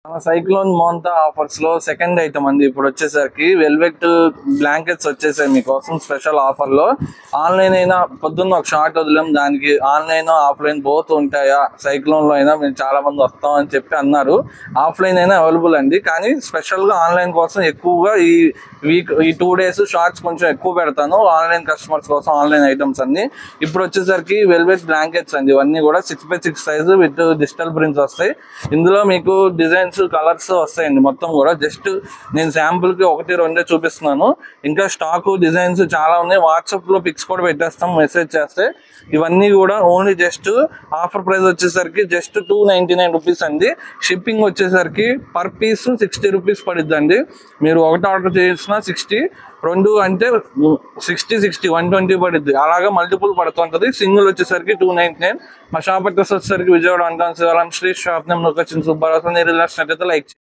మన cyclone Montha offers లో second item అండి. ఇప్పుడు వచ్చేసరికి వెల్వెట్ బ్లాంకెట్స్ వచ్చేసాయి మీకోసం స్పెషల్ ఆఫర్ లో. ఆన్లైన్ అయినా పొద్దున్న ఒక షార్ట్ వదిలేం, దానికి ఆన్లైన్ ఆఫ్లైన్ బోత్ ఉంటాయా, సైక్లోన్ లో అయినా మేము చాలా మంది వస్తాం అని చెప్పి అన్నారు. ఆఫ్లైన్ అయినా అవైలబుల్ అండి, కానీ స్పెషల్ గా ఆన్లైన్ కోసం ఎక్కువగా ఈ వీక్ ఈ 2 days షార్ట్స్ కొంచెం ఎక్కువ పెడతాను ఆన్లైన్ కస్టమర్స్ కోసం. ఆన్లైన్ ఐటమ్స్ అన్ని ఇప్పుడు వచ్చేసరికి వెల్వెట్ బ్లాంకెట్స్ అండి. ఇవన్నీ కూడా 6x6 size with digital prints వస్తాయి. ఇందులో మీకు డిజైన్స్ కలర్స్ వస్తాయండి. మొత్తం కూడా జస్ట్ నేను శాంపుల్ కి 1-2 చూపిస్తున్నాను. ఇంకా స్టాక్ డిజైన్స్ చాలా ఉన్నాయి. వాట్సాప్ లో పిక్స్ కూడా పెట్టేస్తాం మెసేజ్ చేస్తే. ఇవన్నీ కూడా ఓన్లీ జస్ట్ ఆఫర్ ప్రైస్ వచ్చేసరికి జస్ట్ 299 రూపీస్ అండి. షిప్పింగ్ వచ్చేసరికి పర్ పీస్ 60 రూపీస్ పడుద్దండి. మీరు ఒకటి ఆర్డర్ చేసిన 60, 2 అంటే 60 120 పడుద్ది. అలాగా మల్టిపుల్ పడుతుంటది. సింగిల్ వచ్చేసరికి 299. మా షాప్ అడ్రస్ వచ్చేసరికి విజయవాడ అంటాను Sri shop name location Subbarao. Like